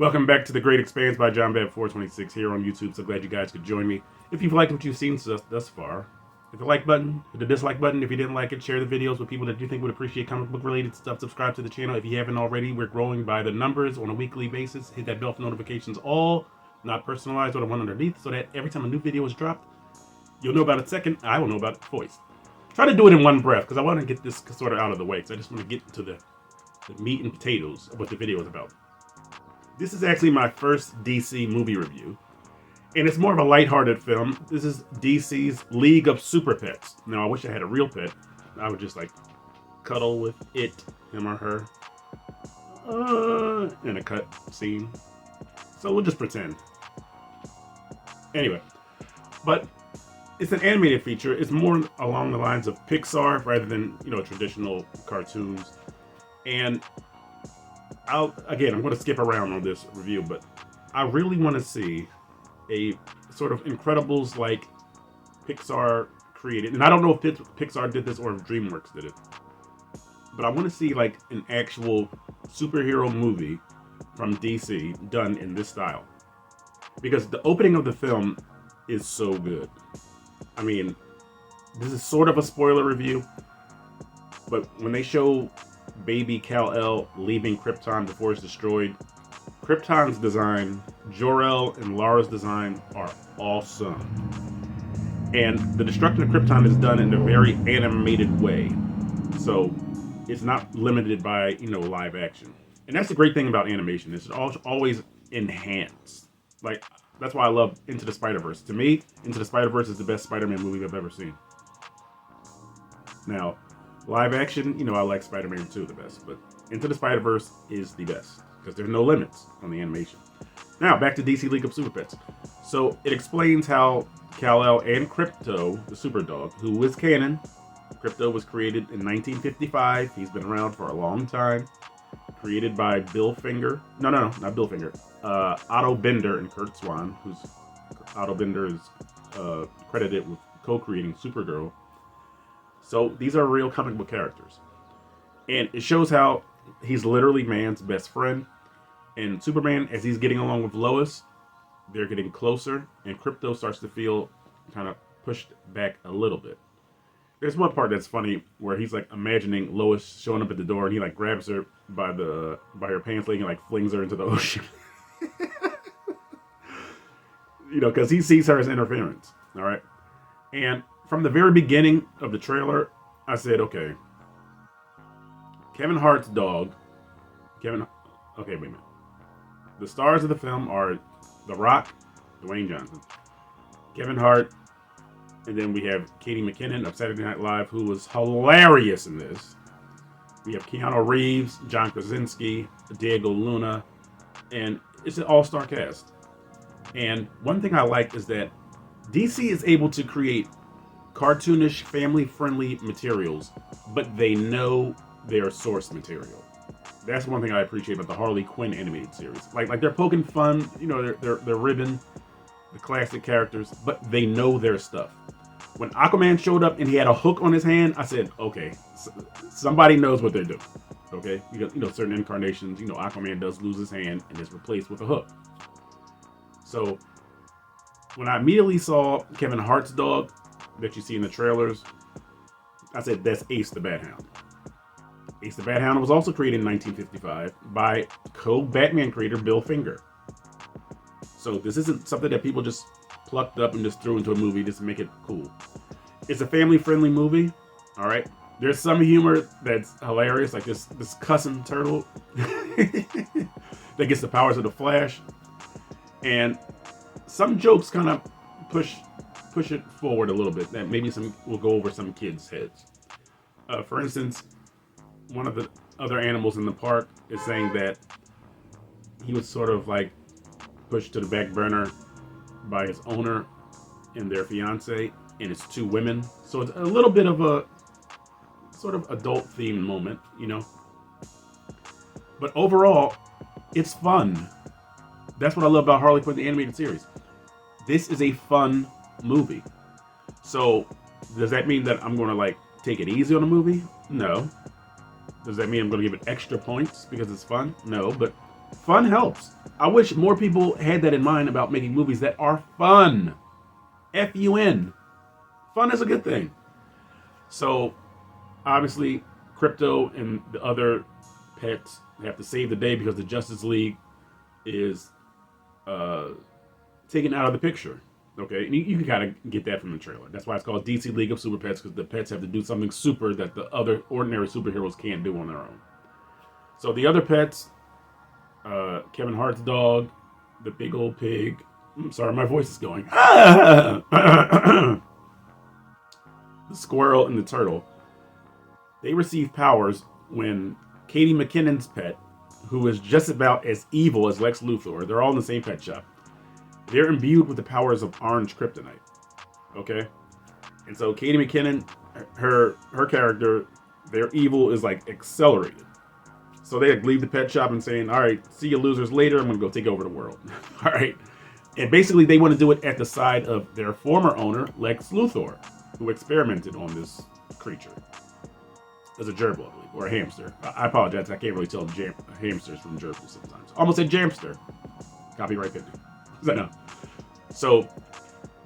Welcome back to The Great Expanse by John Bab 426 here on YouTube. So glad you guys could join me. If you've liked what you've seen thus far, hit the like button, hit the dislike button. If you didn't like it, share the videos with people that you think would appreciate comic book related stuff. Subscribe to the channel if you haven't already. We're growing by the numbers on a weekly basis. Hit that bell for notifications, all not personalized, or the one underneath, so that every time a new video is dropped, you'll know about it second. I will know about it first. Try to do it in one breath because I want to get this sort of out of the way. Because I just want to get to the meat and potatoes of what the video is about. This is actually my first DC movie review, and it's more of a lighthearted film. This is DC's League of Super Pets. Now, I wish I had a real pet. I would just like cuddle with it, him or her, in a cut scene. So we'll just pretend. Anyway, but it's an animated feature. It's more along the lines of Pixar rather than, traditional cartoons. And I'm going to skip around on this review, but I really want to see a sort of Incredibles like Pixar created. And I don't know if Pixar did this or if DreamWorks did it. But I want to see like an actual superhero movie from DC done in this style. Because the opening of the film is so good. I mean, this is sort of a spoiler review, but when they show baby Kal-El leaving Krypton before it's destroyed, Krypton's design, Jor-El and Lara's design are awesome. And the destruction of Krypton is done in a very animated way. So it's not limited by, live action. And that's the great thing about animation. It's always enhanced. Like, that's why I love Into the Spider-Verse. To me, Into the Spider-Verse is the best Spider-Man movie I've ever seen. Now, live action, I like Spider-Man 2 the best, but Into the Spider-Verse is the best because there's no limits on the animation. Now, back to DC League of Super Pets. So, it explains how Kal-El and Crypto, the super dog, who is canon. Crypto was created in 1955. He's been around for a long time. Created by Bill Finger. No, not Bill Finger. Otto Bender and Kurt Swan, who's Otto Bender is credited with co-creating Supergirl. So these are real comic book characters. And it shows how he's literally man's best friend. And Superman, as he's getting along with Lois, they're getting closer. And Crypto starts to feel kind of pushed back a little bit. There's one part that's funny where he's like imagining Lois showing up at the door and he like grabs her by her pants leg and like flings her into the ocean. Because he sees her as interference. All right. And from the very beginning of the trailer, I said, okay, Kevin Hart's dog, okay, wait a minute. The stars of the film are The Rock, Dwayne Johnson, Kevin Hart, and then we have Katie McKinnon of Saturday Night Live, who was hilarious in this. We have Keanu Reeves, John Krasinski, Diego Luna, and it's an all-star cast. And one thing I like is that DC is able to create cartoonish, family-friendly materials, but they know their source material. That's one thing I appreciate about the Harley Quinn animated series. Like they're poking fun, they're ribbing the classic characters, but they know their stuff. When Aquaman showed up and he had a hook on his hand, I said, okay, somebody knows what they're doing. Okay, because certain incarnations, Aquaman does lose his hand and is replaced with a hook. So when I immediately saw Kevin Hart's dog that you see in the trailers, I said, that's Ace the Bat Hound. Ace the Bat Hound was also created in 1955 by co-Batman creator Bill Finger. So this isn't something that people just plucked up and just threw into a movie just to make it cool. It's a family-friendly movie, all right? There's some humor that's hilarious, like this cussing turtle that gets the powers of the Flash. And some jokes kind of push it forward a little bit that maybe will go over some kids' heads. For instance, one of the other animals in the park is saying that he was sort of like pushed to the back burner by his owner and their fiance, and it's two women. So it's a little bit of a sort of adult themed moment, But overall, it's fun. That's what I love about Harley Quinn, the animated series. This is a fun movie. So does that mean that I'm going to like take it easy on the movie? No. Does that mean I'm going to give it extra points because it's fun? No, but Fun helps. I wish more people had that in mind about making movies that are fun. F-U-N. Fun is a good thing. So, obviously, Crypto and the other pets have to save the day because the Justice League is taken out of the picture. Okay, and you can kind of get that from the trailer. That's why it's called DC League of Super Pets, because the pets have to do something super that the other ordinary superheroes can't do on their own. So the other pets, Kevin Hart's dog, the big old pig. I'm sorry, my voice is going. The squirrel and the turtle. They receive powers when Katie McKinnon's pet, who is just about as evil as Lex Luthor, they're all in the same pet shop. They're imbued with the powers of orange kryptonite. Okay? And so Katie McKinnon, her character, their evil is like accelerated. So they leave the pet shop and saying, all right, see you losers later. I'm going to go take over the world. All right? And basically they want to do it at the side of their former owner, Lex Luthor, who experimented on this creature. As a gerbil, I believe, or a hamster. I apologize, I can't really tell hamsters from gerbils sometimes. Almost said jamster. Copyright 50. I know. So,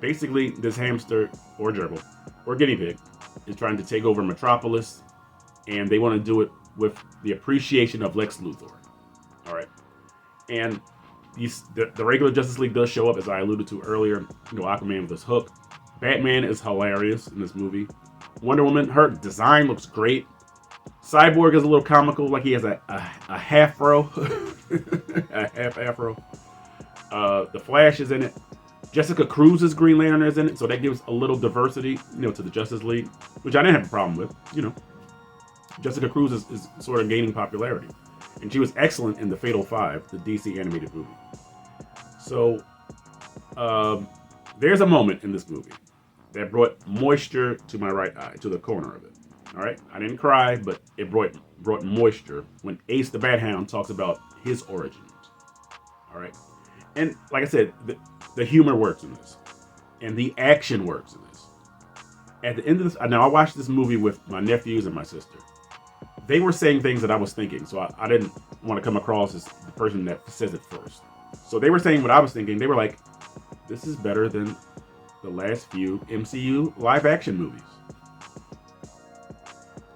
basically, this hamster, or gerbil, or guinea pig, is trying to take over Metropolis, and they want to do it with the appreciation of Lex Luthor. Alright? And the regular Justice League does show up, as I alluded to earlier. You know, Aquaman with his hook. Batman is hilarious in this movie. Wonder Woman, her design looks great. Cyborg is a little comical, like he has a half-fro. A half-afro. The Flash is in it. Jessica Cruz's Green Lantern is in it, so that gives a little diversity, to the Justice League, which I didn't have a problem with, Jessica Cruz is sort of gaining popularity. And she was excellent in The Fatal Five, the DC animated movie. So, there's a moment in this movie that brought moisture to my right eye, to the corner of it. All right? I didn't cry, but it brought moisture when Ace the Bat Hound talks about his origins. All right? And like I said, the humor works in this. And the action works in this. At the end of this, now I watched this movie with my nephews and my sister. They were saying things that I was thinking, so I didn't want to come across as the person that says it first. So they were saying what I was thinking. They were like, this is better than the last few MCU live action movies.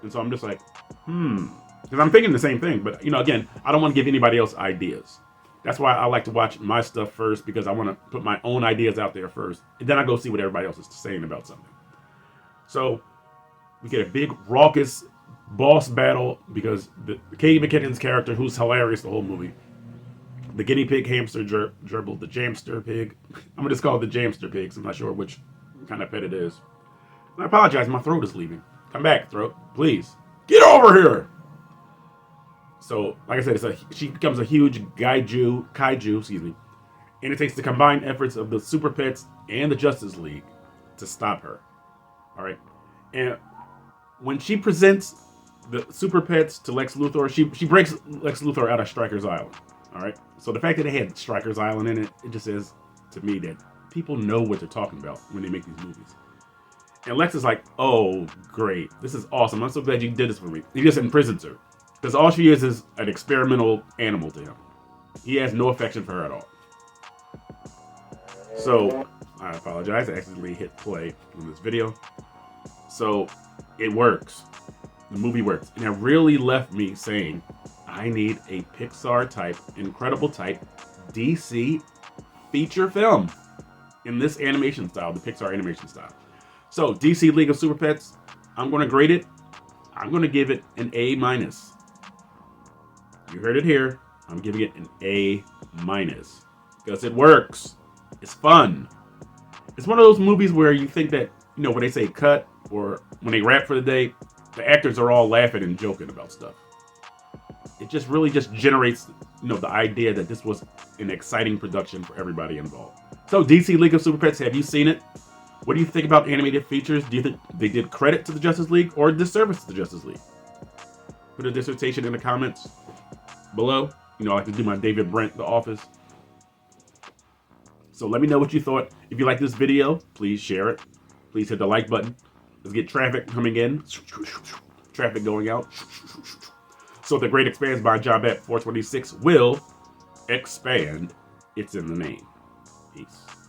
And so I'm just like, because I'm thinking the same thing. But, again, I don't want to give anybody else ideas. That's why I like to watch my stuff first, because I want to put my own ideas out there first. And then I go see what everybody else is saying about something. So we get a big, raucous boss battle because Katie McKinnon's character, who's hilarious the whole movie, the guinea pig, hamster, gerbil, the jamster pig. I'm going to just call it the jamster pig, 'cause I'm not sure which kind of pet it is. And I apologize, my throat is leaving. Come back, throat. Please. Get over here! So, like I said, she becomes a huge kaiju, and it takes the combined efforts of the Super Pets and the Justice League to stop her. Alright? And when she presents the Super Pets to Lex Luthor, she breaks Lex Luthor out of Stryker's Island. Alright? So the fact that they had Stryker's Island in it, it just says to me that people know what they're talking about when they make these movies. And Lex is like, oh, great. This is awesome. I'm so glad you did this for me. He just imprisons her. Because all she is an experimental animal to him. He has no affection for her at all. So, I apologize. I accidentally hit play on this video. So, it works. The movie works. And it really left me saying, I need a Pixar-type, Incredible-type, DC feature film in this animation style, the Pixar animation style. So, DC League of Super Pets, I'm going to grade it. I'm going to give it an A-. You heard it here. I'm giving it an A-. Because it works. It's fun. It's one of those movies where you think that, when they say cut or when they wrap for the day, the actors are all laughing and joking about stuff. It just really just generates, the idea that this was an exciting production for everybody involved. So, DC League of Super Pets, have you seen it? What do you think about animated features? Do you think they did credit to the Justice League or disservice to the Justice League? Put a dissertation in the comments below. I like to do my David Brent, The Office. So let me know what you thought. If you like this video, please share it. Please hit the like button. Let's get traffic coming in. Traffic going out. So The Great Expanse by John Bat 426 will expand. It's in the name. Peace.